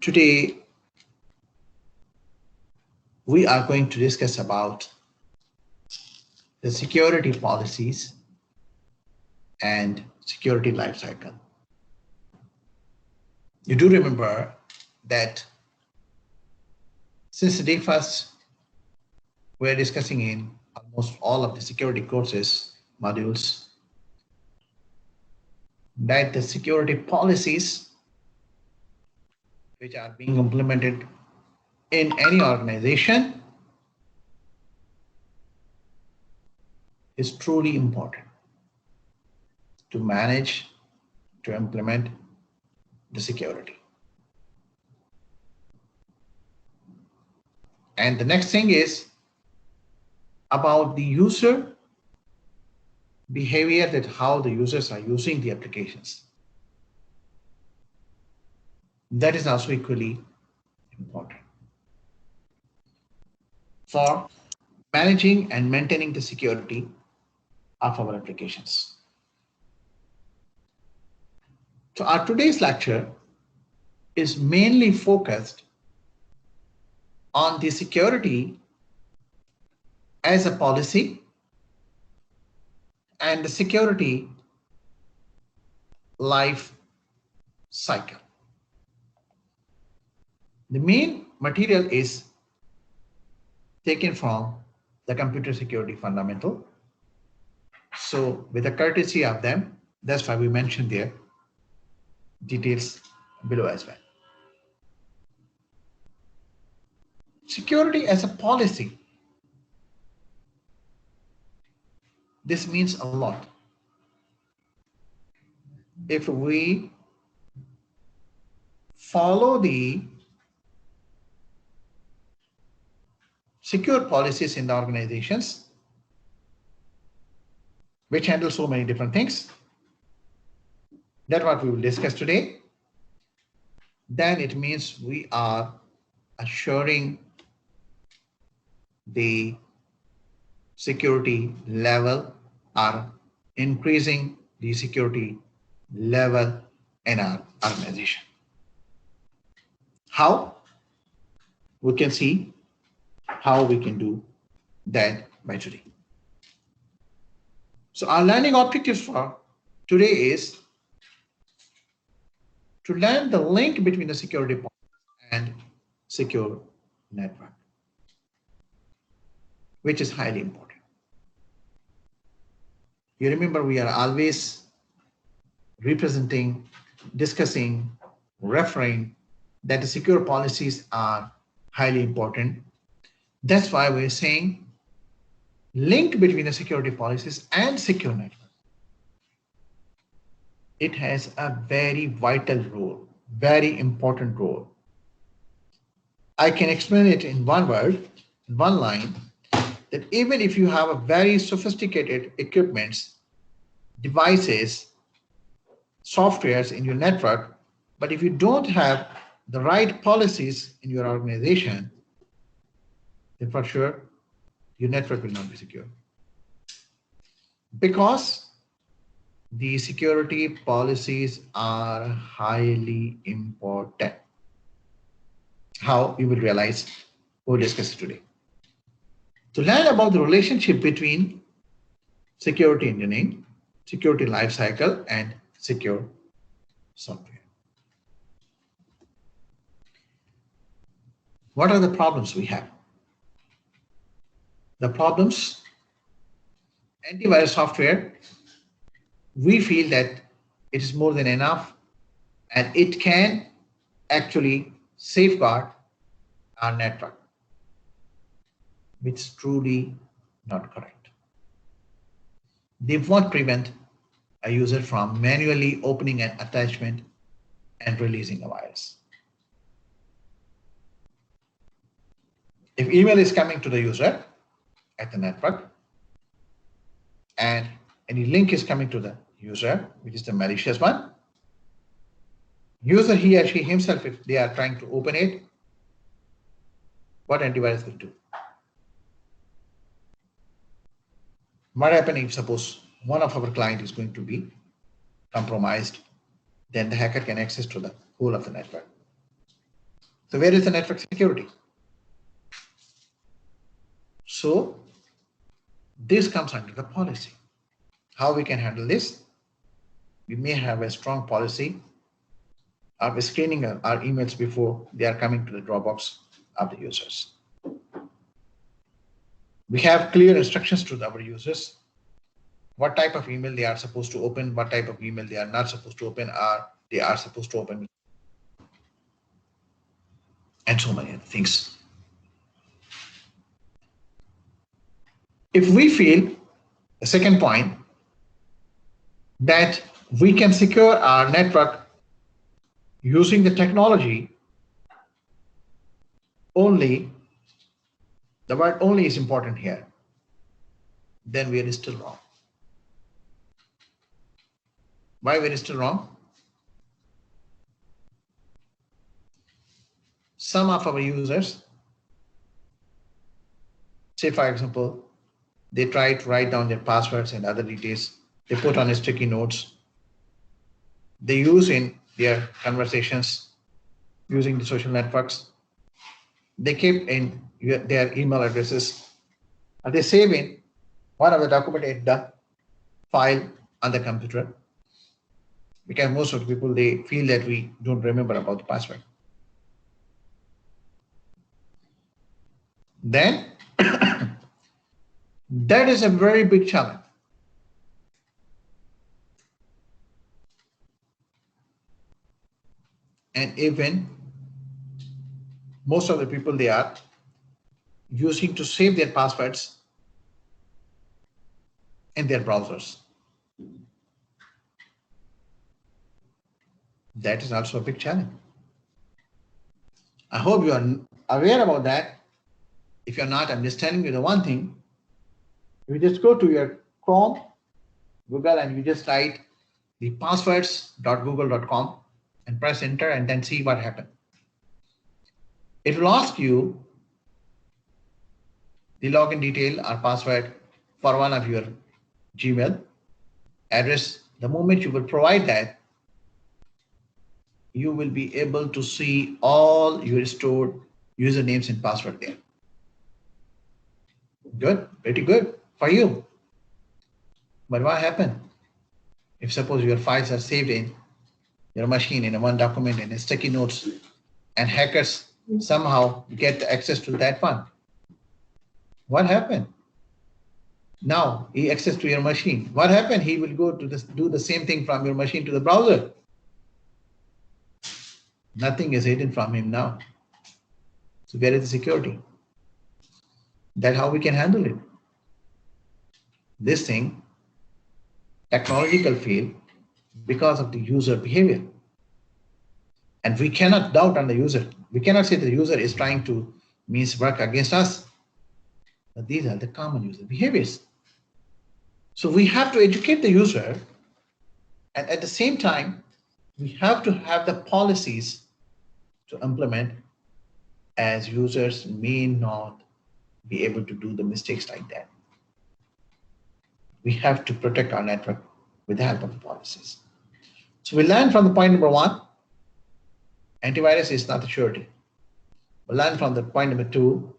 Today, we are going to discuss about the security policies and security lifecycle. You do remember that since the day first, we're discussing in almost all of the security courses modules that the security policies which are being implemented in any organization is truly important to manage, to implement the security. And the next thing is about the user behavior, that how the users are using the applications. That is also equally important for managing and maintaining the security of our applications. So our today's lecture is mainly focused on the security as a policy and the security life cycle. The main material is taken from the computer security fundamental. So with the courtesy of them, that's why we mentioned their details below as well. Security as a policy. This means a lot. If we follow the secure policies in the organizations, which handle so many different things, that's what we will discuss today, then it means we are assuring the security level or increasing the security level in our organization. How? We can see how we can do that by today. So our learning objectives for today is to learn the link between the security policy and secure network, which is highly important. You remember, we are always representing, discussing, referring that the secure policies are highly important. That's why we're saying link between the security policies and secure network. It has a very vital role, very important role. I can explain it in one word, in one line, that even if you have a very sophisticated equipments, devices, softwares in your network, but if you don't have the right policies in your organization, then for sure your network will not be secure. Because the security policies are highly important. How you will realize, we'll discuss it today. To learn about the relationship between security engineering, security lifecycle, and secure software. What are the problems we have? The problems, antivirus software, we feel that it is more than enough and it can actually safeguard our network, which is truly not correct. They won't prevent a user from manually opening an attachment and releasing a virus. If email is coming to the user at the network and any link is coming to the user, which is the malicious one, user, he or she himself, if they are trying to open it, what antivirus will do? What happens if suppose one of our client is going to be compromised, then the hacker can access to the whole of the network. So where is the network security? So this comes under the policy. How we can handle this? We may have a strong policy of screening our emails before they are coming to the Dropbox of the users. We have clear instructions to our users, what type of email they are supposed to open, what type of email they are not supposed to open, or they are supposed to open, and so many other things. If we feel, the second point, that we can secure our network using the technology only, the word only is important here, then we are still wrong. Why we are still wrong? Some of our users, say for example, they try to write down their passwords and other details, they put on sticky notes, they use in their conversations using the social networks, they keep in their email addresses, and they save in one of the documented file on the computer, because most of the people, they feel that we don't remember about the password. Then that is a very big challenge. And even most of the people, they are using to save their passwords in their browsers. That is also a big challenge. I hope you are aware about that. If you're not, I'm just telling you the one thing. You just go to your Chrome, Google, and you just write the passwords.google.com and press enter, and then see what happened. It will ask you the login detail or password for one of your Gmail address. The moment you will provide that, you will be able to see all your stored usernames and password there. Good, pretty good for you. But what happened? If suppose your files are saved in your machine in a one document in a sticky notes, and hackers somehow get access to that one, what happened? Now he access to your machine. What happened? He will go to do the same thing from your machine to the browser. Nothing is hidden from him now. So where is the security? That's how we can handle it. This thing, technological fail because of the user behavior. And we cannot doubt on the user. We cannot say the user is trying to work against us. But these are the common user behaviors. So we have to educate the user, and at the same time, we have to have the policies to implement, as users may not be able to do the mistakes like that. We have to protect our network with the help of the policies. So we learn from the point number one, antivirus is not the surety. We learn from the point number two,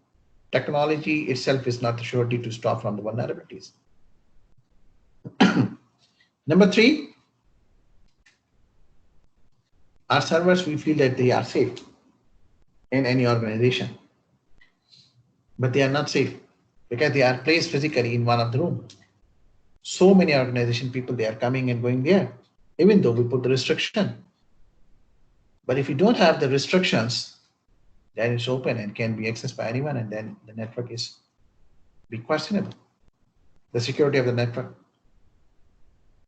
technology itself is not the surety to stop from the vulnerabilities. Number three, our servers, we feel that they are safe in any organization, but they are not safe because they are placed physically in one of the rooms. So many organization people, they are coming and going there, even though we put the restriction. But if you don't have the restrictions, then it's open and can be accessed by anyone, and then the network is be questionable, the security of the network.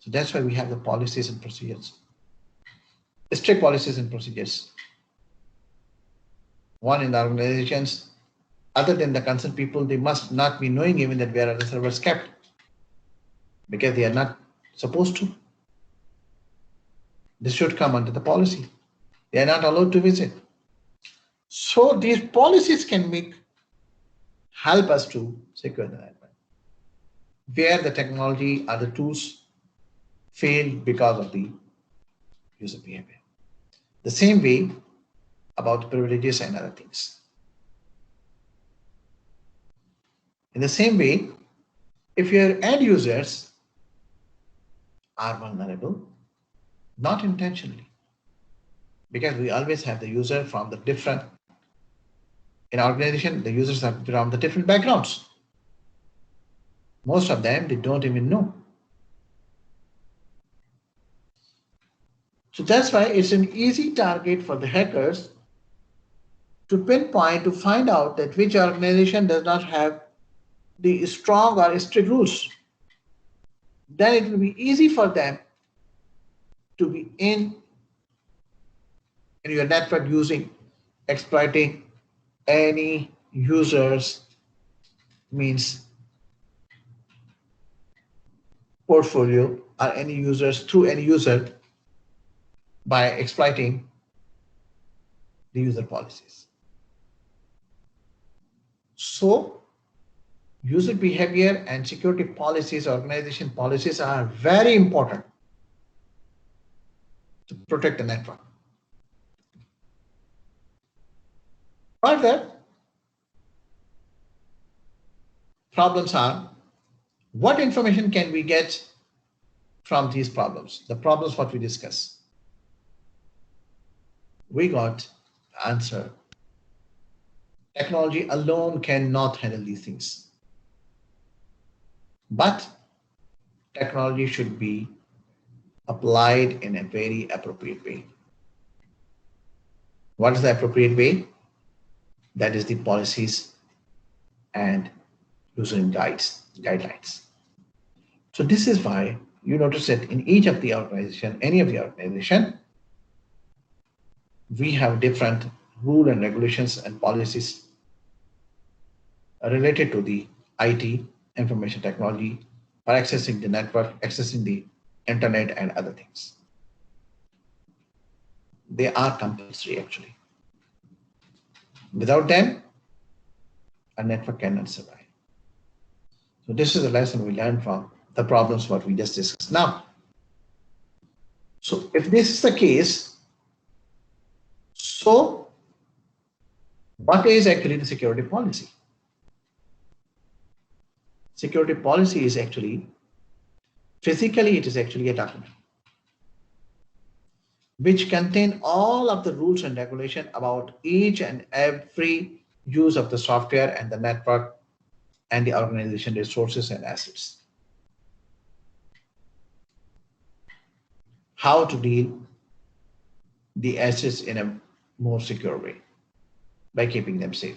So that's why we have the policies and procedures, strict policies and procedures. One, in the organizations, other than the concerned people, they must not be knowing even that where are the servers kept, because they are not supposed to. This should come under the policy. They are not allowed to visit. So these policies can help us to secure the network. Where the technology or the tools fail because of the user behavior. The same way, about privileges and other things. In the same way, if your end users are vulnerable, not intentionally, because we always have the user from the different, in our organization, the users are from the different backgrounds. Most of them, they don't even know. So that's why it's an easy target for the hackers to pinpoint, to find out that which organization does not have the strong or strict rules. Then it will be easy for them to be in your network using, exploiting any users, means portfolio, or any users through any user by exploiting the user policies. So user behavior and security policies, organization policies are very important to protect the network. Further, problems are, what information can we get from these problems? The problems what we discuss. We got the answer. Technology alone cannot handle these things. But technology should be applied in a very appropriate way. What is the appropriate way? That is the policies and user guidelines. So this is why you notice that in each of the organization, any of the organization, we have different rules and regulations and policies related to the IT, information technology, for accessing the network, accessing the internet and other things. They are compulsory actually. Without them, a network cannot survive. So this is a lesson we learned from the problems what we just discussed now. So if this is the case, so what is actually the security policy? Security policy is actually, physically it is actually a document which contain all of the rules and regulation about each and every use of the software and the network and the organization resources and assets. How to deal the assets in a more secure way by keeping them safe.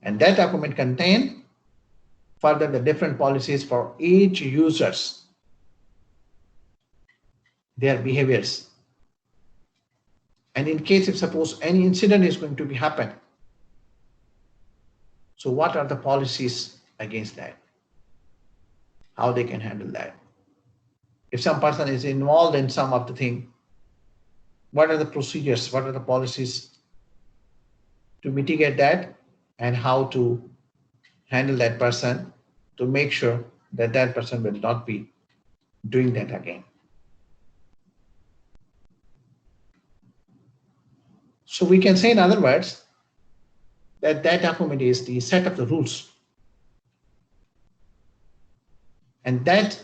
And that document contain further the different policies for each users, their behaviors. And in case if suppose any incident is going to be happen, so what are the policies against that? How they can handle that? If some person is involved in some of the thing, what are the procedures, what are the policies to mitigate that, and how to handle that person to make sure that that person will not be doing that again. So we can say in other words that that document is the set of the rules. And that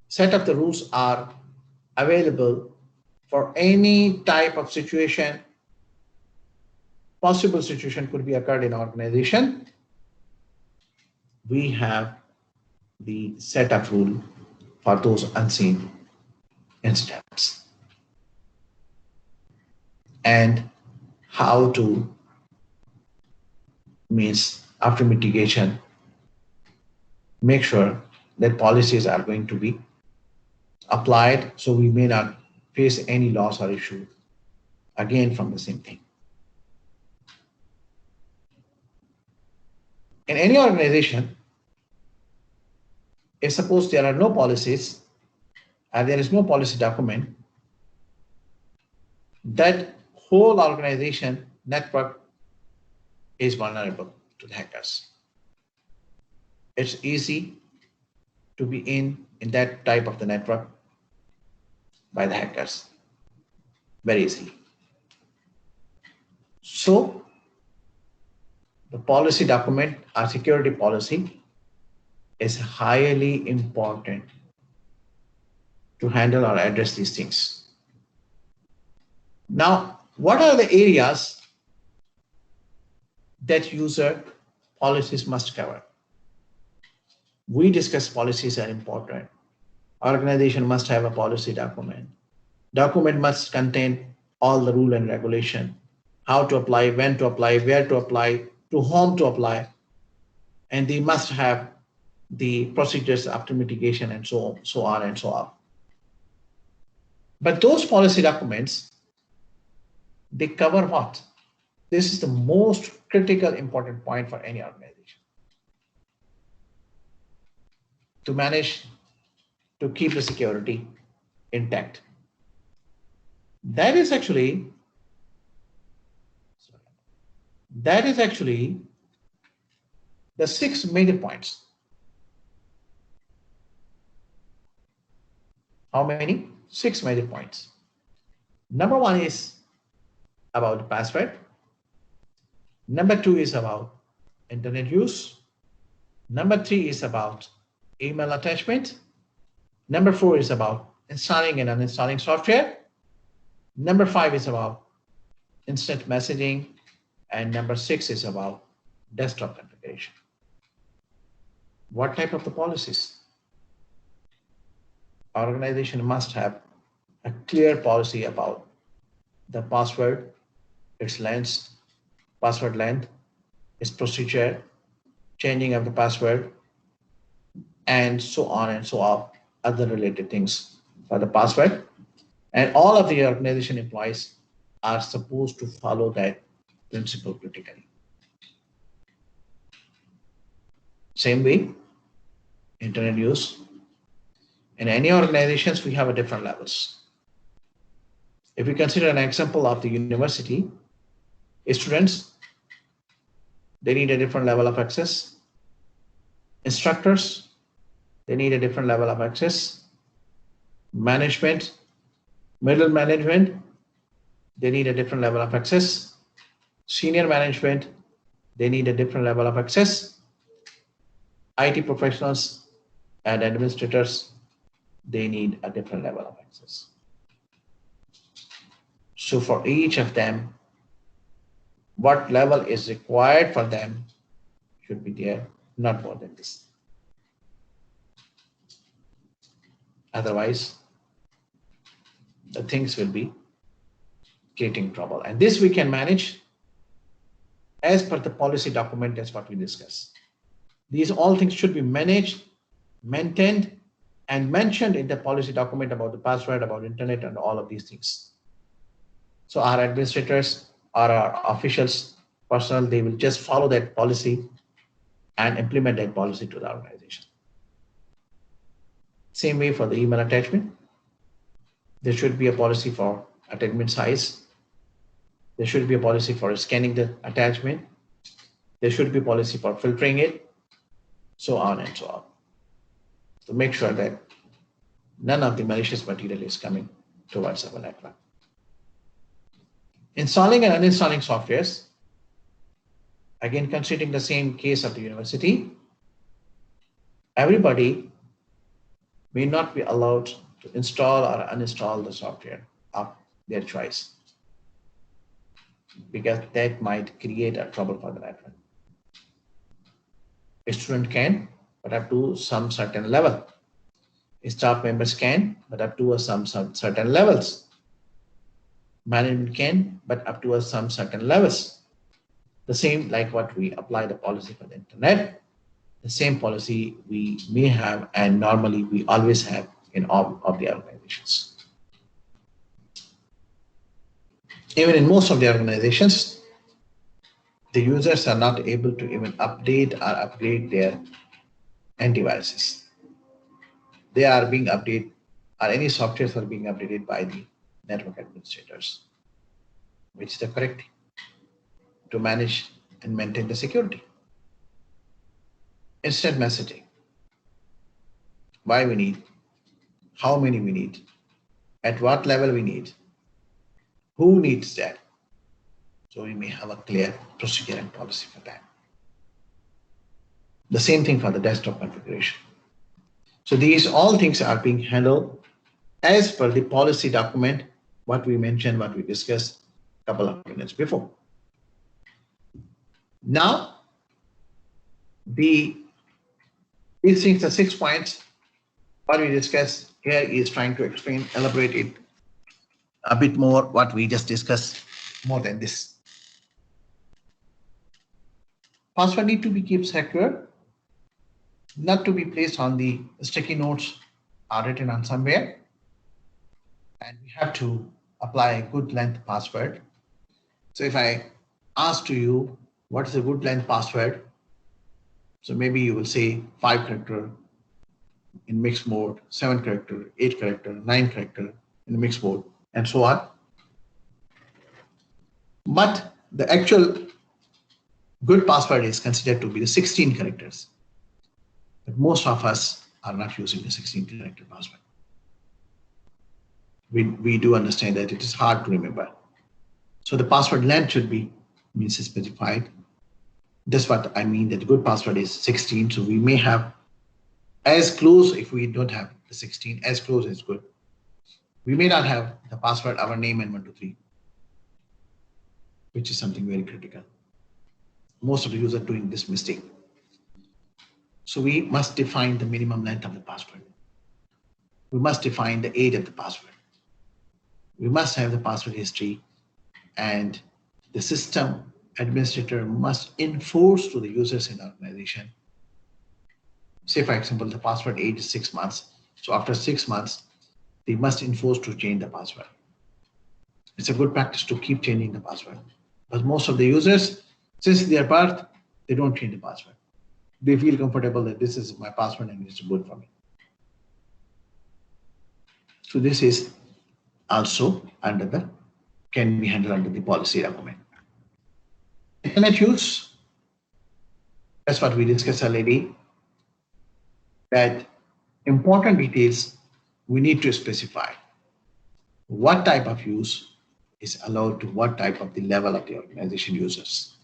set of the rules are available for any type of situation. Possible situation could be occurred in organization. We have the set of rule for those unseen incidents. And how to, means after mitigation, make sure that policies are going to be applied so we may not face any loss or issue again from the same thing. In any organization, if suppose there are no policies and there is no policy document, that whole organization network is vulnerable to the hackers. It's easy to be in that type of the network by the hackers. very easily. So the policy document, our security policy, is highly important to handle or address these things. Now, what are the areas that user policies must cover? We discussed policies are important. Organization must have a policy document. Document must contain all the rule and regulation, how to apply, when to apply, where to apply, to whom to apply, and they must have the procedures after mitigation and so on and so on. But those policy documents, they cover what? This is the most critical important point for any organization. To manage, to keep the security intact. That is actually the 6 major points. How many? 6 major points. Number 1 is about the password. Number 2 is about internet use. Number 3 is about email attachment. Number 4 is about installing and uninstalling software. Number 5 is about instant messaging. And number 6 is about desktop configuration. What type of the policies? Our organization must have a clear policy about the password, its length, password length, its procedure, changing of the password, and so on and so on, other related things for the password. And all of the organization employees are supposed to follow that principle critically. Same way, internet use. In any organizations, we have a different levels. If we consider an example of the university, students, they need a different level of access. Instructors, they need a different level of access. Management, middle management, they need a different level of access. Senior management, they need a different level of access. IT professionals and administrators, they need a different level of access. So for each of them, what level is required for them should be there, not more than this. Otherwise, the things will be creating trouble. And this we can manage as per the policy document. That's what we discuss. These all things should be managed, maintained, and mentioned in the policy document about the password, about internet, and all of these things. So our administrators or our officials, personnel, they will just follow that policy and implement that policy to the organization. Same way for the email attachment. There should be a policy for attachment size. There should be a policy for scanning the attachment. There should be a policy for filtering it, so on and so on. To make sure that none of the malicious material is coming towards our network. Installing and uninstalling softwares. Again, considering the same case of the university, everybody may not be allowed to install or uninstall the software of their choice, because that might create a trouble for the network. A student can, but up to some certain level. Staff members can, but up to some certain levels. Management can, but up to some certain levels. The same like what we apply the policy for the internet, the same policy we may have, and normally we always have in all of the organizations. Even in most of the organizations, the users are not able to even update or upgrade their antiviruses. They are being updated, or any softwares are being updated by the network administrators, which is the correct thing to manage and maintain the security. Instant messaging. Why we need, how many we need, at what level we need, Who needs that? So we may have a clear procedure and policy for that. The same thing for the desktop configuration. So these all things are being handled as per the policy document, what we mentioned, what we discussed a couple of minutes before. Now, these things, the 6 points, what we discussed here is trying to explain, elaborate it a bit more, what we just discussed, more than this. Password need to be kept secure, not to be placed on the sticky notes or written on somewhere. And we have to apply a good length password. So if I ask to you, what is a good length password? So maybe you will say 5 character in mixed mode, 7 character, 8 character, 9 character in mixed mode, and so on. But the actual good password is considered to be the 16 characters. But most of us are not using the 16 character password. We do understand that it is hard to remember. So the password length should be specified. That's what I mean, that good password is 16. So we may have as close, if we don't have the 16, as close as good. We may not have the password, our name and 123, which is something very critical. Most of the users are doing this mistake. So we must define the minimum length of the password. We must define the age of the password. We must have the password history, and the system administrator must enforce to the users in the organization. Say, for example, the password age is 6 months. So after 6 months, they must enforce to change the password. It's a good practice to keep changing the password. But most of the users, since their birth, they don't change the password. They feel comfortable that this is my password and it's good for me. So this is also under the, can be handled under the policy document. Internet use, that's what we discussed already, that important details we need to specify. What type of use is allowed to what type of the level of the organization users.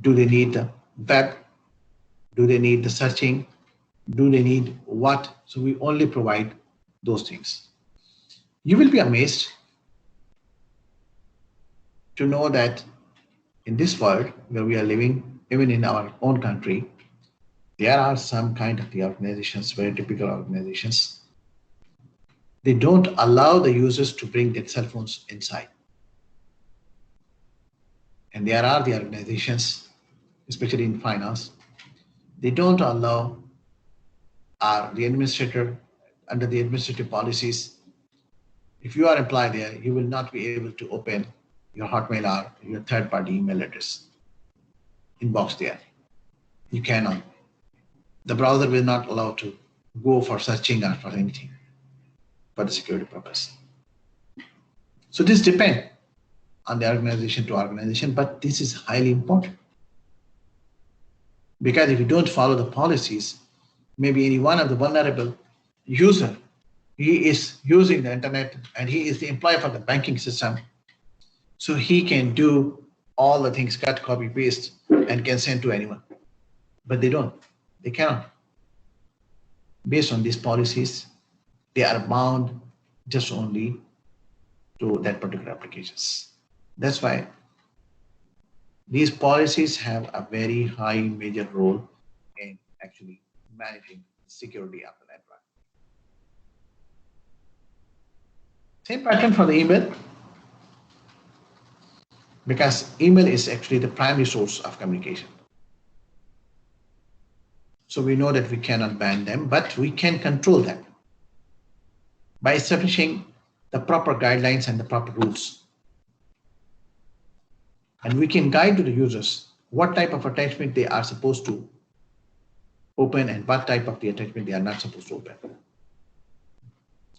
Do they need the web? Do they need the searching? Do they need what? So we only provide those things. You will be amazed to know that in this world where we are living, even in our own country, there are some kind of the organizations, very typical organizations. They don't allow the users to bring their cell phones inside. And there are the organizations, especially in finance, they don't allow the administrator under the administrative policies. If you are employed there, you will not be able to open your Hotmail or your third-party email address inbox there. You cannot. The browser will not allow to go for searching or for anything for the security purpose. So this depends on the organization to organization, but this is highly important. Because if you don't follow the policies, maybe any one of the vulnerable user, he is using the internet and he is the employee for the banking system. So he can do all the things, cut, copy, paste, and can send to anyone. But they don't, they cannot. Based on these policies, they are bound just only to that particular applications. That's why these policies have a very high major role in actually managing security of the network. Same pattern for the email, because email is actually the primary source of communication. So we know that we cannot ban them, but we can control them by establishing the proper guidelines and the proper rules. And we can guide to the users what type of attachment they are supposed to open and what type of the attachment they are not supposed to open.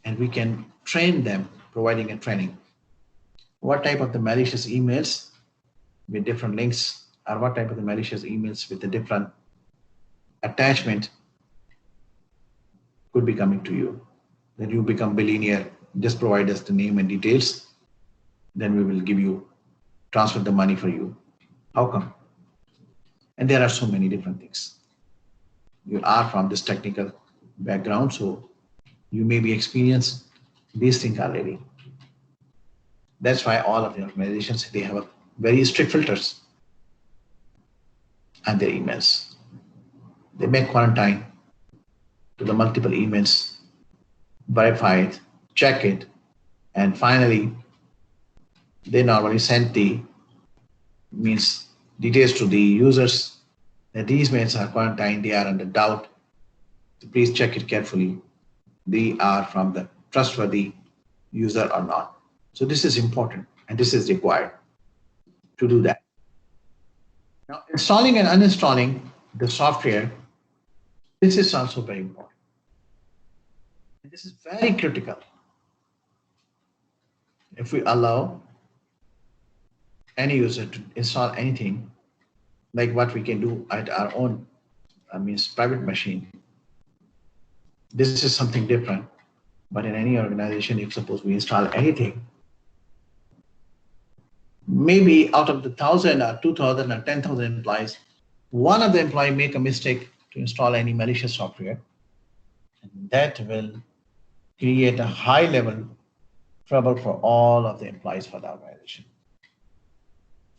And we can train them, providing a training. What type of the malicious emails with different links, or what type of the malicious emails with the different attachment could be coming to you. Then you become billionaire Just provide us the name and details, then we will give you, transfer the money for you. How come? And there are so many different things. You are from this technical background, so you may be experienced these things already. That's why all of the organizations, they have a very strict filters on their emails. They make quarantine to the multiple emails, verify it, check it, and finally they normally send the means details to the users that these mails are quarantined, they are under doubt. So please check it carefully. They are from the trustworthy user or not. So this is important and this is required to do that. Now, installing and uninstalling the software, this is also very important. And this is very critical. If we allow any user to install anything, like what we can do at our own, private machine, this is something different. But in any organization, if suppose we install anything, maybe out of the 1,000 or 2,000 or 10,000 employees, one of the employees make a mistake to install any malicious software, and that will create a high level trouble for all of the employees for the organization.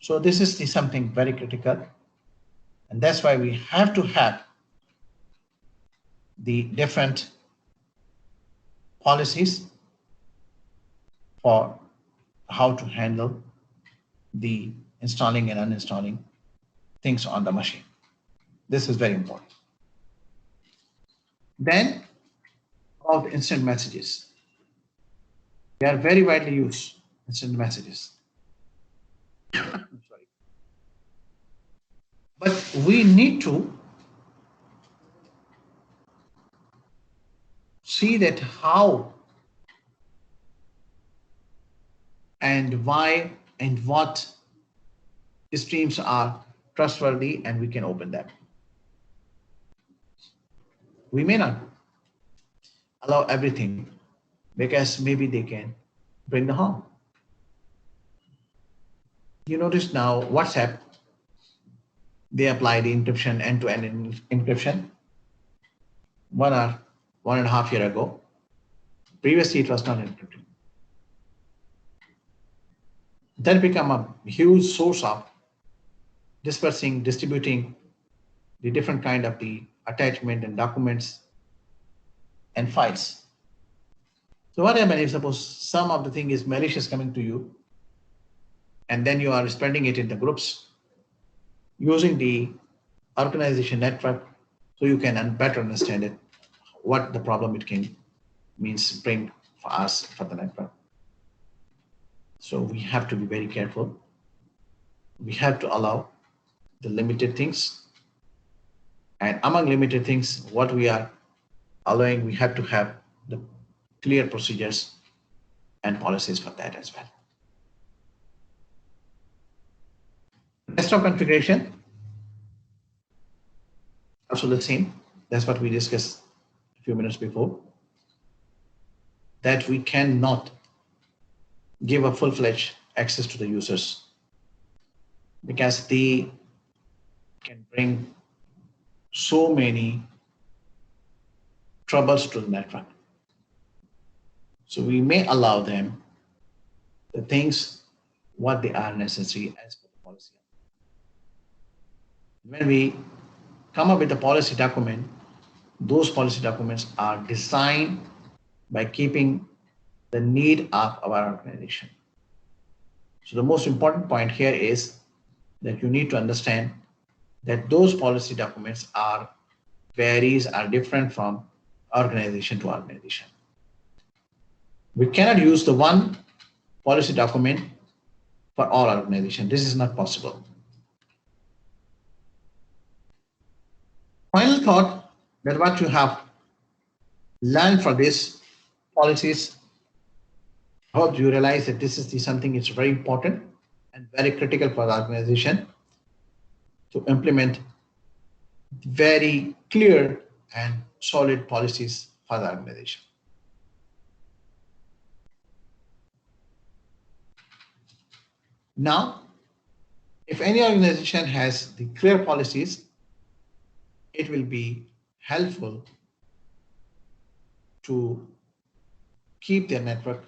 So this is something very critical, and that's why we have to have the different policies for how to handle the installing and uninstalling things on the machine. This is very important. Then, of the instant messages. They are very widely used, instant messages. Sorry. But we need to see that how and why and what streams are trustworthy and we can open them. We may not allow everything because maybe they can bring the harm. You notice now WhatsApp, they apply the encryption, end-to-end encryption 1.5 years ago. Previously, it was not encrypted. That became a huge source of dispersing, distributing the different kind of the attachment and documents and files. So what happens if suppose some of the thing is malicious coming to you, and then you are spreading it in the groups using the organization network, so you can better understand it, what the problem it can means bring for us for the network. So we have to be very careful. We have to allow the limited things, and among limited things, what we are allowing, we have to have the clear procedures and policies for that as well. Desktop configuration, also the same. That's what we discussed a few minutes before, that we cannot give a full-fledged access to the users because they can bring so many troubles to the network. So we may allow them the things what they are necessary as per the policy. When we come up with a policy document, those policy documents are designed by keeping the need of our organization. So the most important point here is that you need to understand that those policy documents are different from organization to organization. We cannot use the one policy document for all organizations. This is not possible. Final thought, that what you have learned from these policies, I hope you realize that this is something that's very important and very critical for the organization to implement very clear and solid policies for the organization. Now, if any organization has the clear policies, it will be helpful to keep their network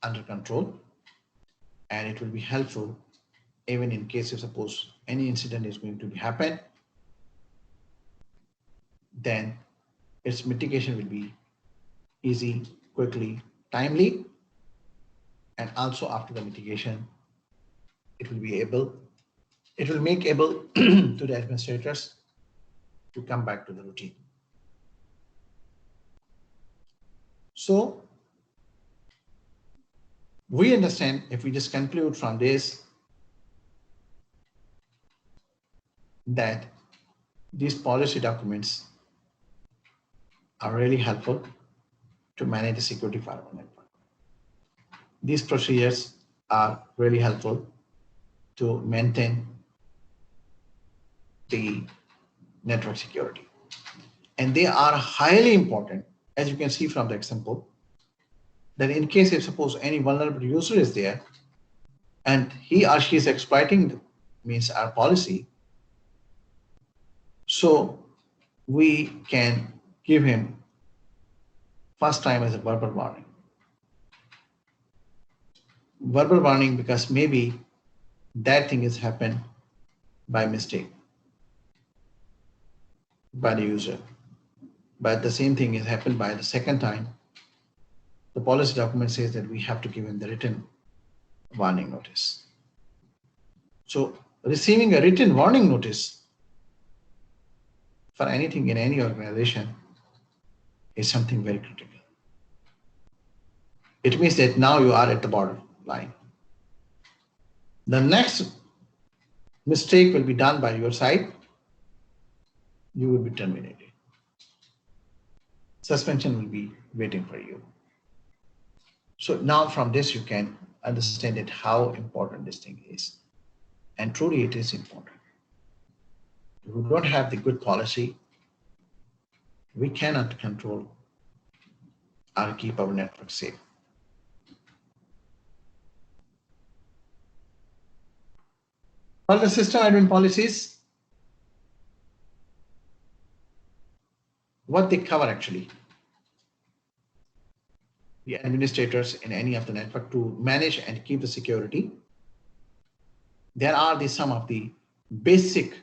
under control, and it will be helpful even in case if suppose any incident is going to happen, then its mitigation will be easy, quickly, timely, and also after the mitigation, it will make able to the administrators to come back to the routine. So we understand, if we just conclude from this, that these policy documents are really helpful to manage the security firewall network. These procedures are really helpful to maintain the network security. And they are highly important, as you can see from the example, that in case if suppose any vulnerable user is there and he or she is exploiting means our policy, so we can give him first time as a verbal warning. Verbal warning because maybe that thing has happened by mistake by the user, but the same thing has happened by the second time. The policy document says that we have to give him the written warning notice. So receiving a written warning notice for anything in any organization is something very critical. It means that now you are at the borderline. The next mistake will be done by your side, you will be terminated. Suspension will be waiting for you. So now from this, you can understand it how important this thing is. And truly it is important. If we don't have the good policy, we cannot control or keep our network safe. For the system admin policies, what they cover actually, the administrators in any of the network to manage and keep the security. There are some of the basic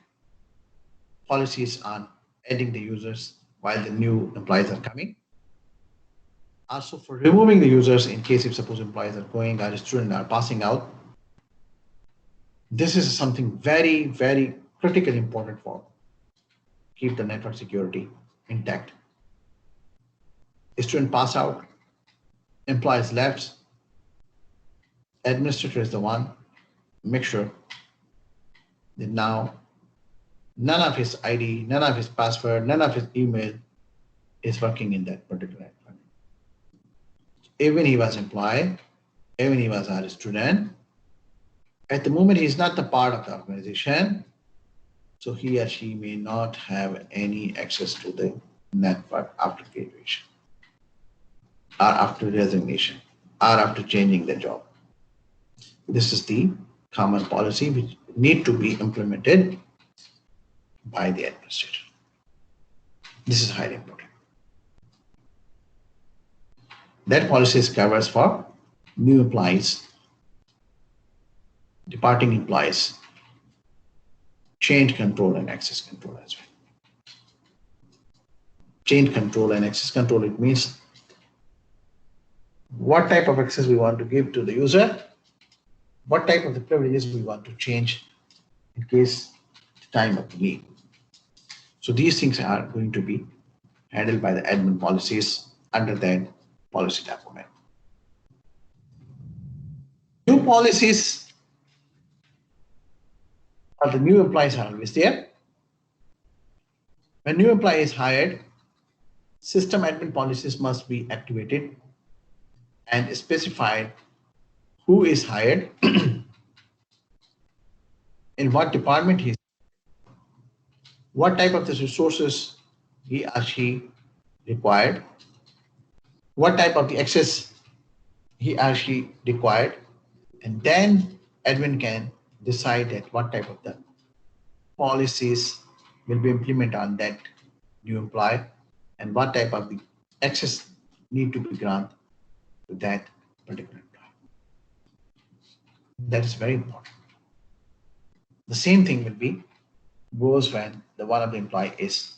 policies on adding the users while the new employees are coming. Also for removing the users in case if suppose employees are going or students are passing out. This is something very, very critically important for keep the network security intact. A student pass out, employees left, administrator is the one, make sure that now none of his ID, none of his password, none of his email is working in that particular network. Even he was employed, even he was a student, at the moment he is not the part of the organization, so he or she may not have any access to the network after graduation, or after resignation, or after changing the job. This is the common policy which need to be implemented by the administrator. This is highly important. That policy covers for new employees, departing employees, change control and access control as well. Change control and access control, it means what type of access we want to give to the user, what type of the privileges we want to change in case the time of the need. So these things are going to be handled by the admin policies under that policy document. New policies for the new employees are always there. When new employee is hired, system admin policies must be activated and specified who is hired, in what department he is, what type of the resources he or she required, what type of the access he or she required, and then admin can decide that what type of the policies will be implemented on that new employee and what type of the access need to be granted to that particular employee. That is very important. The same thing will be goes when the one of the employee is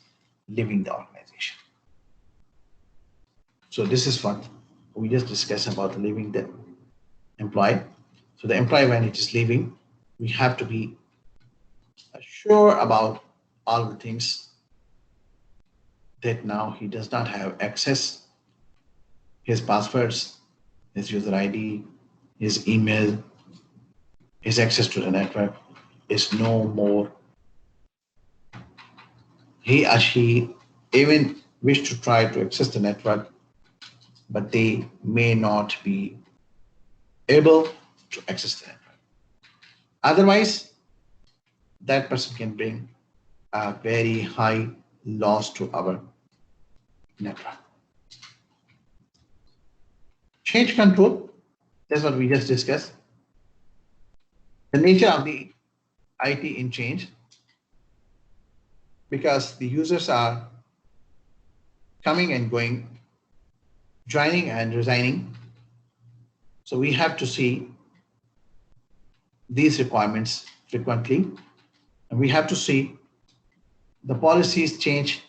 leaving the organization. So this is what we just discussed about leaving the employee. So the employee, when it is leaving, we have to be sure about all the things that now he does not have access, his passwords, his user ID, his email, his access to the network is no more. He or she even wish to try to access the network, but they may not be able to access the network. Otherwise, that person can bring a very high loss to our network. Change control, that's what we just discussed. The nature of the IT in change, because the users are coming and going, joining and resigning. So we have to see these requirements frequently, and we have to see the policies change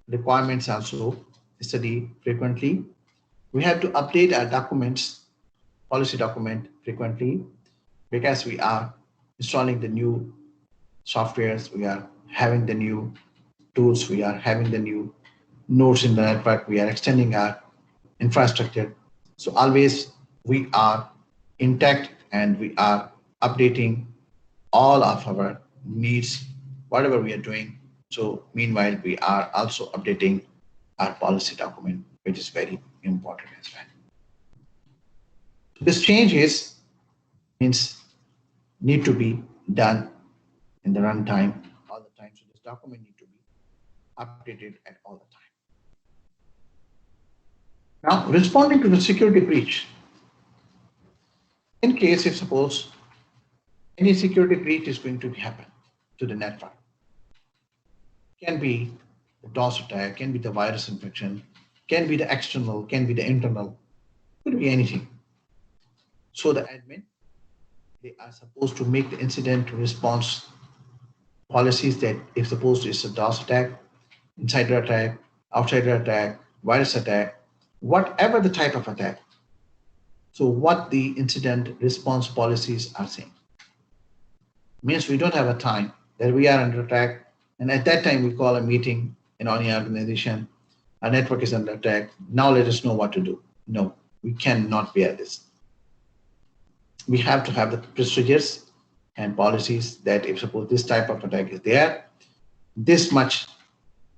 requirements also study frequently. We have to update our documents, policy document frequently, because we are installing the new softwares, we are having the new tools, we are having the new nodes in the network, we are extending our infrastructure. So always we are intact and we are updating all of our needs, whatever we are doing. So meanwhile, we are also updating our policy document, which is very important as well. This change means need to be done in the runtime all the time. So this document need to be updated at all the time. Now, responding to the security breach. In case if suppose any security breach is going to happen to the network, can be the DOS attack, can be the virus infection, can be the external, can be the internal, could be anything. So the admin, they are supposed to make the incident response policies that if suppose it's a DOS attack, insider attack, outsider attack, virus attack, whatever the type of attack. So what the incident response policies are saying. Means we don't have a time that we are under attack, and at that time we call a meeting in any organization, our network is under attack, now let us know what to do. No, we cannot bear this. We have to have the procedures and policies that if suppose this type of attack is there, this much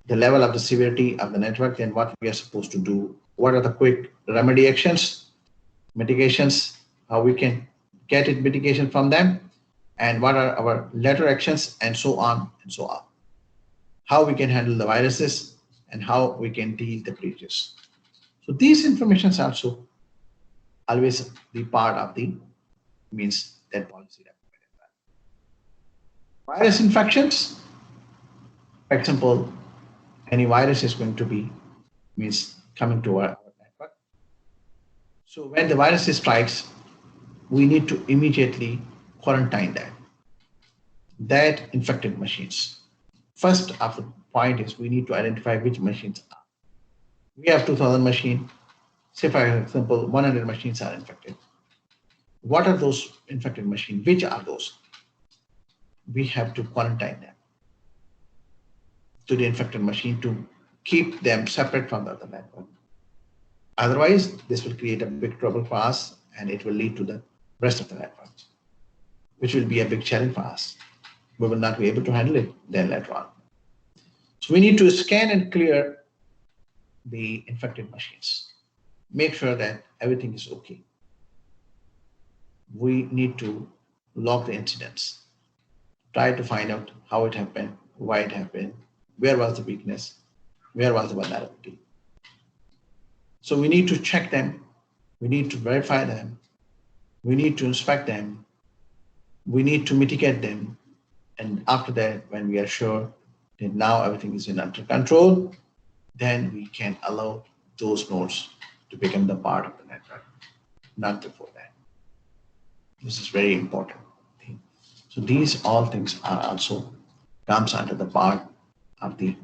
the level of the severity of the network, then what we are supposed to do, what are the quick remedy actions, mitigations, how we can get it mitigation from them, and what are our later actions, and so on and so on. How we can handle the viruses and how we can deal the breaches. So these informations also always be part of the means that policy document. Virus infections, for example, any virus is going to be means coming to our network. So when the virus strikes, we need to immediately quarantine that infected machines. First of the point is we need to identify which machines are. We have 2000 machines, say for example, 100 machines are infected. What are those infected machines? Which are those? We have to quarantine them to the infected machine to keep them separate from the other network. Otherwise, this will create a big trouble for us and it will lead to the rest of the networks, which will be a big challenge for us. We will not be able to handle it then later on. So we need to scan and clear the infected machines. Make sure that everything is okay. We need to log the incidents. Try to find out how it happened, why it happened, where was the weakness, where was the vulnerability. So we need to check them. We need to verify them. We need to inspect them. We need to mitigate them. And after that, when we are sure that now everything is under control, then we can allow those nodes to become the part of the network, not before that. This is very important thing. So these all things are also comes under the part of the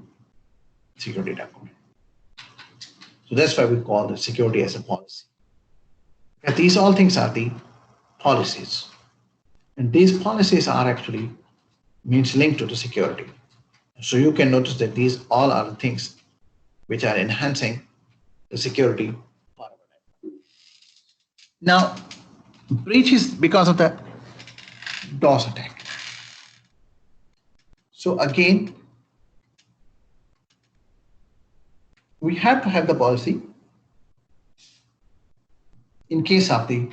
security document. So that's why we call the security as a policy. And these all things are the policies. And these policies are actually means linked to the security. So you can notice that these all are the things which are enhancing the security. Now, breach is because of the DOS attack. So again, we have to have the policy in case of the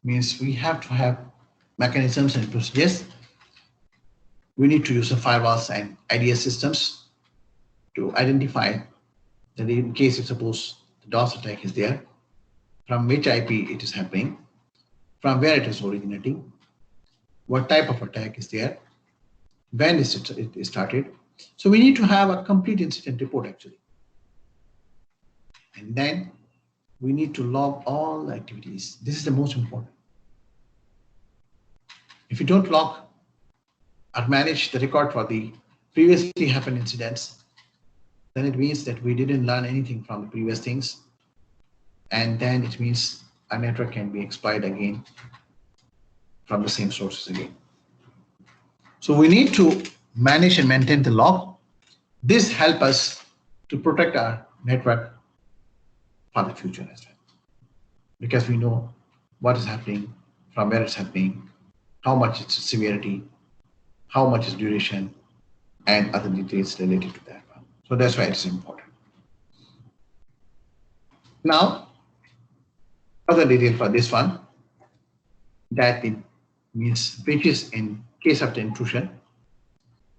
means we have to have mechanisms and procedures. We need to use the firewalls and IDS systems to identify that in case if suppose the DOS attack is there, from which IP it is happening, from where it is originating, what type of attack is there, when is it started. So we need to have a complete incident report actually. And then we need to log all the activities. This is the most important. If you don't log or manage the record for the previously happened incidents, then it means that we didn't learn anything from the previous things. And then it means our network can be exploited again from the same sources again. So we need to manage and maintain the log. This helps us to protect our network for the future as well. Because we know what is happening, from where it's happening, how much its severity, how much is duration, and other details related to that one. So that's why it's important. Now, other detail for this one, that it means breaches in case of the intrusion.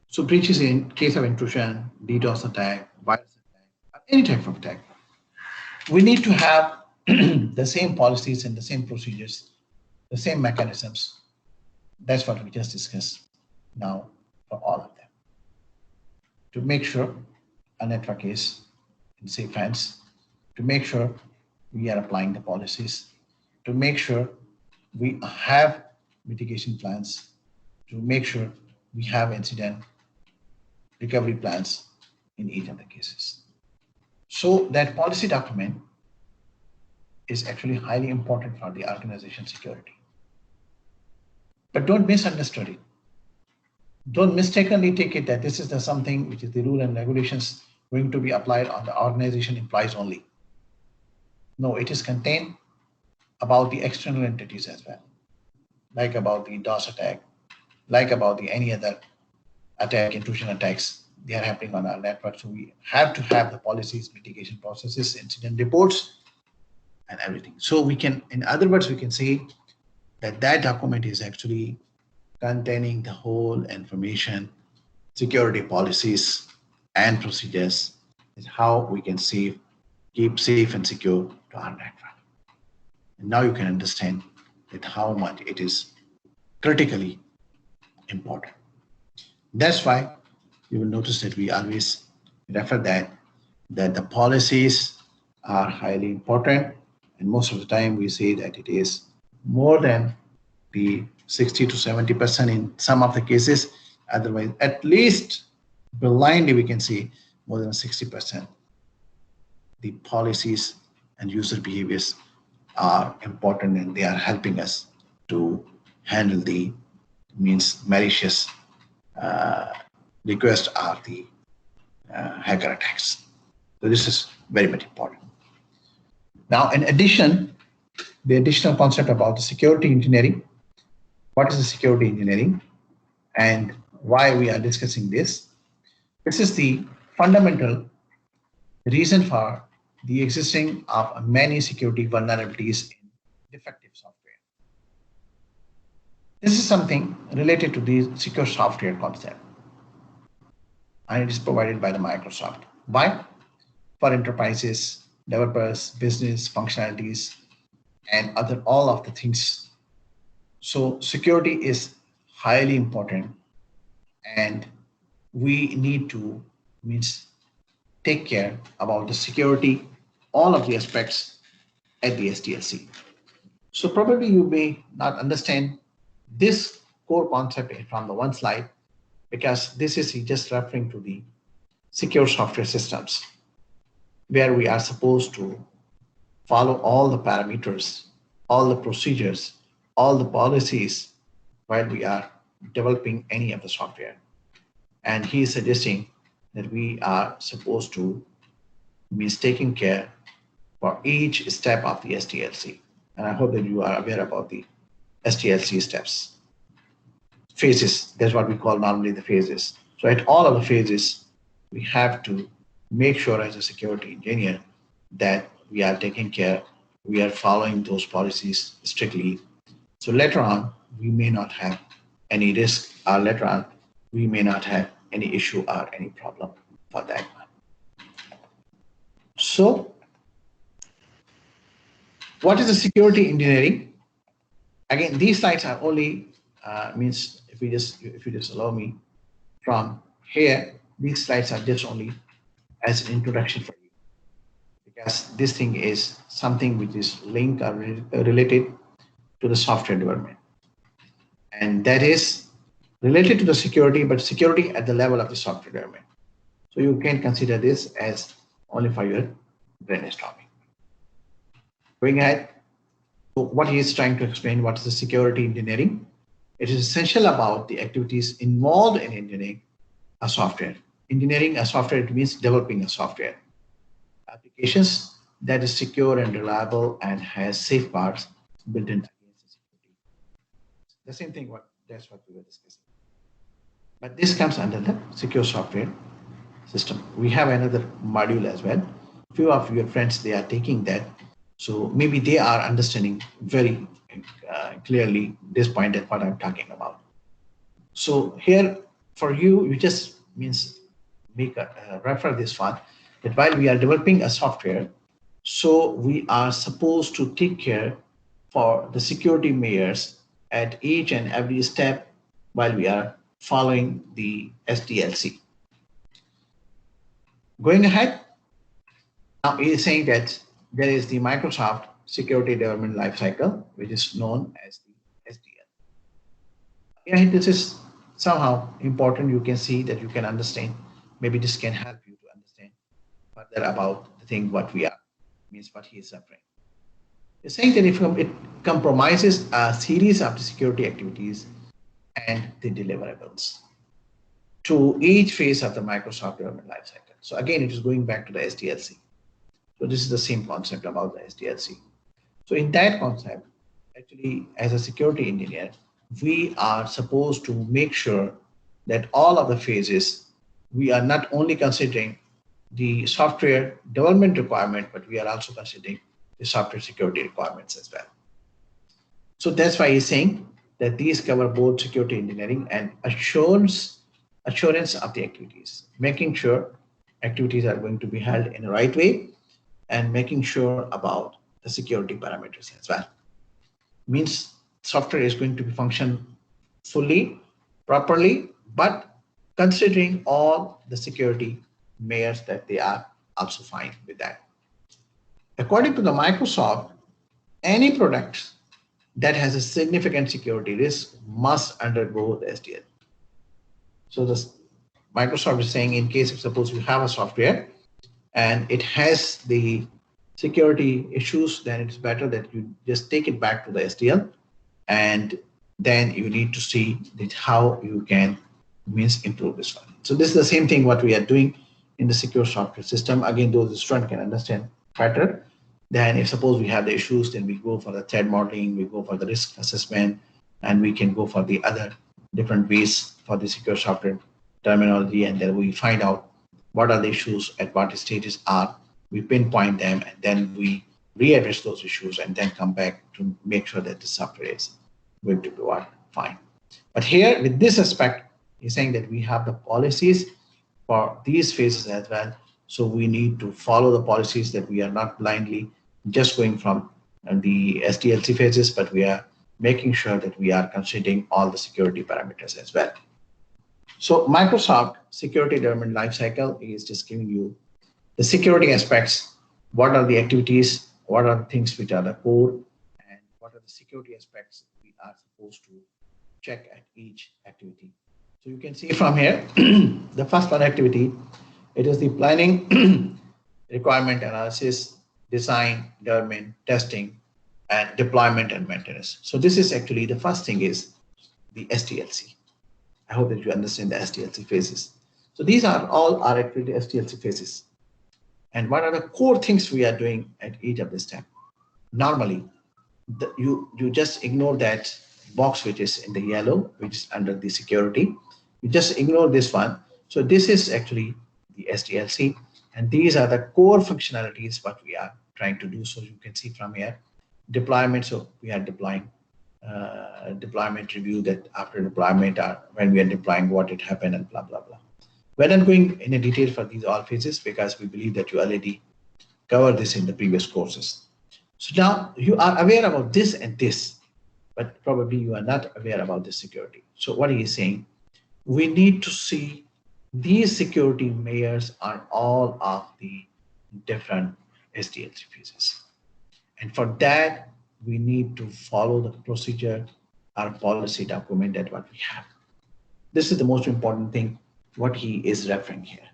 So breaches in case of intrusion, DDoS attack, virus attack, any type of attack. We need to have the same policies and the same procedures, the same mechanisms. That's what we just discussed now for all of them. To make sure a network is in safe hands, to make sure we are applying the policies, to make sure we have mitigation plans, to make sure we have incident recovery plans in each of the cases. So that policy document is actually highly important for the organization security. But don't misunderstand it. Don't mistakenly take it that this is something which is the rule and regulations going to be applied on the organization employees only. No, it is contained about the external entities as well, like about the DOS attack, like about the any other attack, intrusion attacks, they are happening on our network. So we have to have the policies, mitigation processes, incident reports, and everything. So we can, in other words, we can say that that document is actually containing the whole information, security policies and procedures, is how we can keep safe and secure to our network. And now you can understand that how much it is critically important. That's why you will notice that we always refer that the policies are highly important, and most of the time we say that it is more than the 60 to 70% in some of the cases. Otherwise, at least blindly we can see more than 60%. The policies and user behaviors are important, and they are helping us to handle the malicious requests or the hacker attacks. So this is very, very important. Now, in addition, the additional concept about the security engineering. What is the security engineering and why we are discussing this? This is the fundamental reason for the existing of many security vulnerabilities in defective software. This is something related to the secure software concept, and it is provided by the Microsoft. Why? For enterprises, developers, business functionalities, and all of the things So security is highly important, and we need to means take care about the security, all of the aspects at the SDLC. So probably you may not understand this core concept from the one slide, because this is just referring to the secure software systems, where we are supposed to follow all the parameters, all the procedures, all the policies while we are developing any of the software. And he is suggesting that we are supposed to be taking care for each step of the SDLC. And I hope that you are aware about the SDLC steps. Phases, that's what we call normally the phases. So at all of the phases, we have to make sure as a security engineer that we are taking care, we are following those policies strictly. So later on, we may not have any risk, or later on, we may not have any issue or any problem for that one. So what is the security engineering? Again, these slides are only means if you just allow me from here, these slides are just only as an introduction for you, because this thing is something which is linked or related to the software development, and that is related to the security, but security at the level of the software development. So you can consider this as only for your brainstorming. Going ahead, so what he is trying to explain, what is the security engineering? It is essential about the activities involved in engineering a software. Engineering a software, it means developing a software. Applications that is secure and reliable and has safeguards built in against the security. The same thing, that's what we were discussing. But this comes under the secure software system. We have another module as well. A few of your friends, they are taking that. So maybe they are understanding very clearly this point at what I'm talking about. So here for you, you just means make a refer this one, that while we are developing a software, so we are supposed to take care for the security measures at each and every step while we are following the SDLC. Going ahead, now he is saying that there is the Microsoft Security Development Lifecycle, which is known as the SDL. Yeah, this is somehow important. You can see that you can understand. Maybe this can help you to understand further about the thing what we are, means what he is suffering. He's saying that if it compromises a series of the security activities and the deliverables to each phase of the Microsoft development lifecycle. So again, it is going back to the SDLC. So this is the same concept about the SDLC. So in that concept, actually, as a security engineer, we are supposed to make sure that all of the phases, we are not only considering the software development requirement, but we are also considering the software security requirements as well. So that's why he's saying that these cover both security engineering and assurance of the activities, making sure activities are going to be held in the right way and making sure about the security parameters as well. Means software is going to be function fully, properly, but considering all the security measures that they are also fine with that. According to the Microsoft, any product that has a significant security risk must undergo the SDL. So this Microsoft is saying, in case if suppose you have a software and it has the security issues, then it's better that you just take it back to the SDL, and then you need to see that how you can means improve this one. So this is the same thing what we are doing in the secure software system. Again, those students can understand better. Then if suppose we have the issues, then we go for the threat modeling, we go for the risk assessment, and we can go for the other different ways for the secure software terminology, and then we find out what are the issues, at what stages are, we pinpoint them, and then we readdress those issues and then come back to make sure that the software is going to be fine. But here with this aspect, he's saying that we have the policies for these phases as well. So we need to follow the policies, that we are not blindly just going from the SDLC phases, but we are making sure that we are considering all the security parameters as well. So Microsoft Security Development Lifecycle is just giving you the security aspects, what are the activities, what are the things which are the core, and what are the security aspects we are supposed to check at each activity. So you can see from here, the first one activity, it is the planning, requirement analysis, design, development, testing, and deployment and maintenance. So this is actually the first thing is the SDLC. I hope that you understand the SDLC phases. So these are all are actually SDLC phases. And what are the core things we are doing at each of the step? Normally, you just ignore that box which is in the yellow, which is under the security. You just ignore this one. So this is actually the SDLC, and these are the core functionalities what we are trying to do. So you can see from here, deployment. So we are deploying deployment review, that after deployment or when we are deploying what it happened and blah blah blah. We're not going in a detail for these all phases because we believe that you already covered this in the previous courses. So now you are aware about this and this, but probably you are not aware about the security. So what he is saying, we need to see these security measures on all of the different SDLC phases. And for that, we need to follow the procedure or policy document that what we have. This is the most important thing, what he is referring here.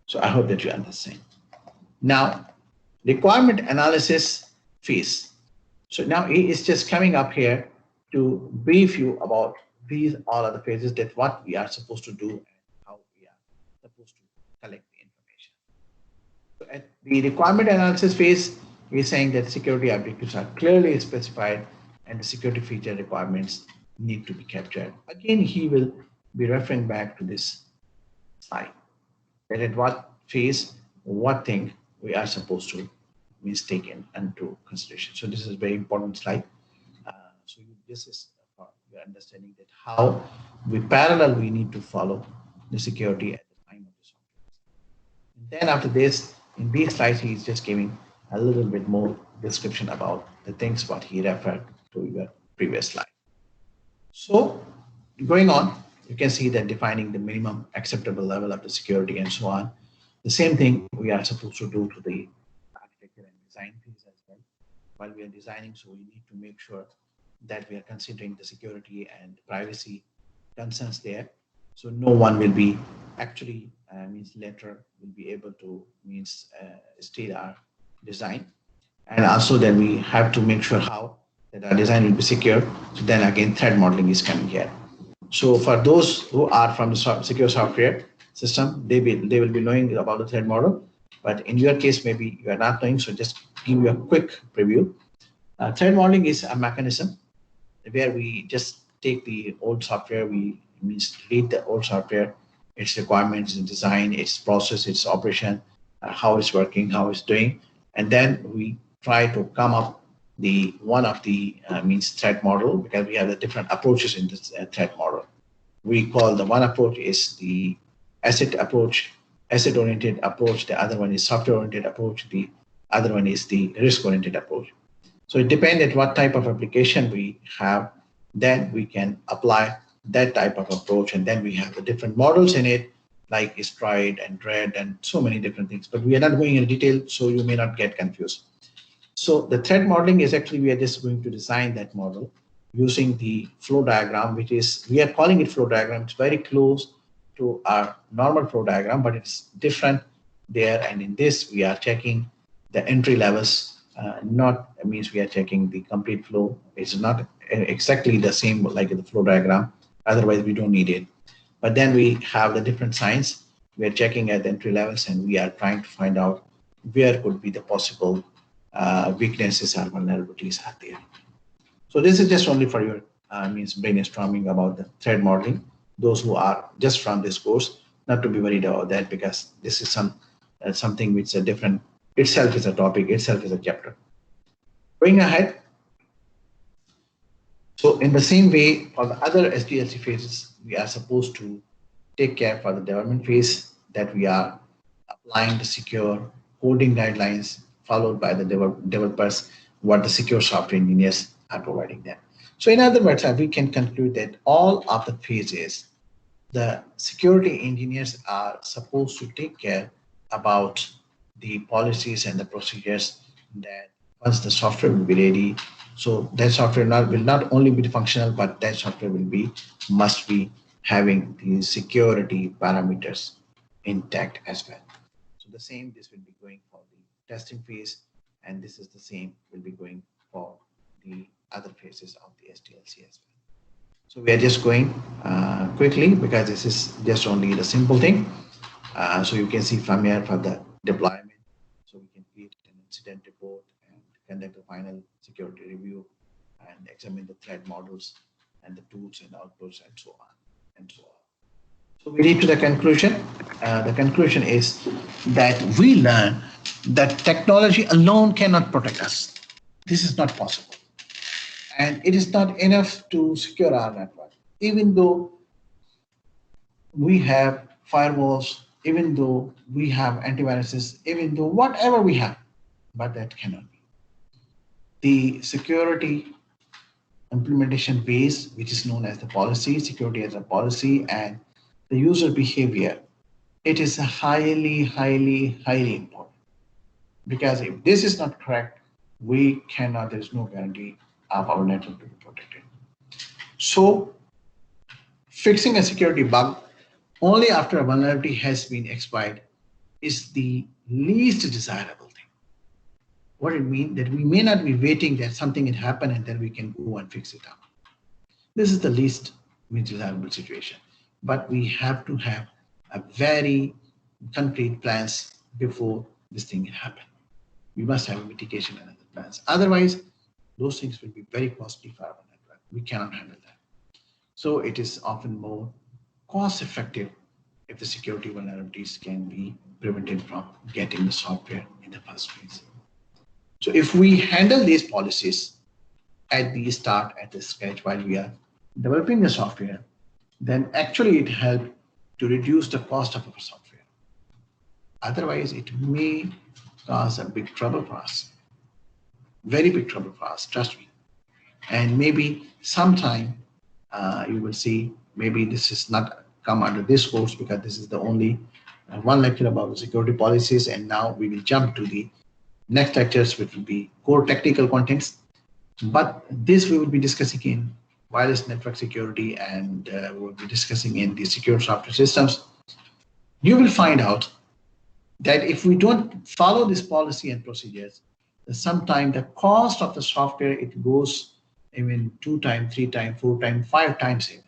So I hope that you understand. Now, requirement analysis phase. So now he is just coming up here to brief you about these all other phases, that what we are supposed to do and how we are supposed to collect the information. So at the requirement analysis phase, he is saying that security objectives are clearly specified and the security feature requirements need to be captured. Again, he will be referring back to this slide, that at what phase, what thing we are supposed to means taken into consideration. So this is a very important slide. This is for your understanding that how we parallel we need to follow the security at the time of the software. And then after this, in these slides, he is just giving a little bit more description about the things what he referred to your previous slide. So going on, you can see that defining the minimum acceptable level of the security and so on. The same thing we are supposed to do to the architecture and design phase as well. While we are designing, so we need to make sure that we are considering the security and privacy concerns there. So no one will be actually means later will be able to means steal our design. And also then we have to make sure how that our design will be secure. So then again, threat modeling is coming here. So for those who are from the secure software system, they will be knowing about the threat model. But in your case, maybe you are not knowing. So just give you a quick preview. Threat modeling is a mechanism where we just take the old software, we means read the old software, its requirements, its design, its process, its operation, how it's working, how it's doing, and then we try to come up the one of the means threat model, because we have the different approaches in this threat model. We call the one approach is the asset approach, asset-oriented approach. The other one is software-oriented approach. The other one is the risk-oriented approach. So it depends on what type of application we have, then we can apply that type of approach. And then we have the different models in it, like Stride and Dread and so many different things. But we are not going into detail, so you may not get confused. So the threat modeling is actually, we are just going to design that model using the flow diagram, which is, we are calling it flow diagram. It's very close to our normal flow diagram, but it's different there. And in this, we are checking the entry levels. Not means we are checking the complete flow. It's not exactly the same like the flow diagram. Otherwise, we don't need it. But then we have the different signs. We are checking at the entry levels, and we are trying to find out where could be the possible weaknesses or vulnerabilities are there. So this is just only for your means brainstorming about the threat modeling. Those who are just from this course, not to be worried about that, because this is something which is a different, itself is a topic, itself is a chapter. Going ahead. So in the same way, for the other SDLC phases, we are supposed to take care for the development phase that we are applying the secure coding guidelines followed by the developers, what the secure software engineers are providing them. So in other words, we can conclude that all of the phases, the security engineers are supposed to take care about the policies and the procedures, that once the software will be ready, so that software will not only be functional, but that software must be having the security parameters intact as well. So the same, this will be going for the testing phase, and this is the same will be going for the other phases of the SDLC as well. So we are just going quickly because this is just only the simple thing. So you can see from here for the deployment. So we can create an incident report and conduct a final security review and examine the threat models and the tools and outputs and so on and so on. So we reach to the conclusion. The conclusion is that we learn that technology alone cannot protect us. This is not possible. And it is not enough to secure our network. Even though we have firewalls, even though we have antiviruses, even though whatever we have, but that cannot be. The security implementation base, which is known as the policy, security as a policy, and the user behavior, it is highly, highly, highly important. Because if this is not correct, we cannot, there is no guarantee of our network to be protected. So fixing a security bug only after a vulnerability has been exploited is the least desirable thing. What it means that we may not be waiting that something had happened and then we can go and fix it up. This is the least desirable situation. But we have to have a very concrete plans before this thing happen. We must have a mitigation and other plans. Otherwise, those things will be very costly for our network. We cannot handle that. So it is often more cost effective if the security vulnerabilities can be prevented from getting the software in the first place. So if we handle these policies at the start, at the scratch, while we are developing the software, then actually it helps to reduce the cost of our software. Otherwise, it may cause a big trouble for us, very big trouble for us, trust me. And maybe sometime you will see, maybe this is not come under this course because this is the only one lecture about the security policies, and now we will jump to the next lectures, which will be core technical contents. But this we will be discussing in wireless network security, and we will be discussing in the secure software systems. You will find out that if we don't follow this policy and procedures, sometimes the cost of the software, it goes even 2 times, 3 times, 4 times, 5 times even.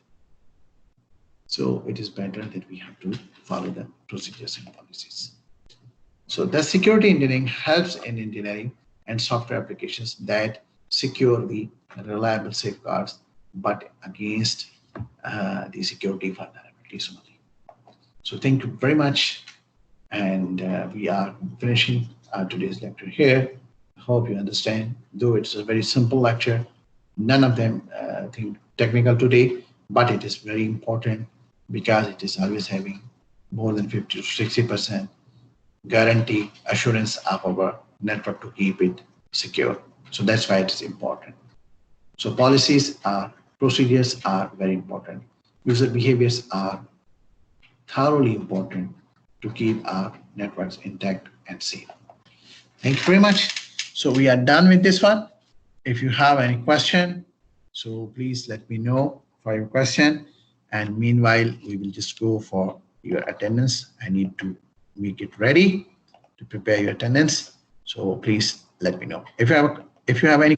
So it is better that we have to follow the procedures and policies. So the security engineering helps in engineering and software applications that secure the reliable safeguards, but against the security vulnerabilities only. So thank you very much. And we are finishing today's lecture here. I hope you understand, though it's a very simple lecture, none of them think technical today, but it is very important because it is always having more than 50 to 60% guarantee assurance of our network to keep it secure. So that's why it is important. So policies are, procedures are very important. User behaviors are thoroughly important to keep our networks intact and safe. Thank you very much. So we are done with this one. If you have any question, so please let me know for your question. And meanwhile, we will just go for your attendance. I need to make it ready to prepare your attendance. So please let me know. If you have any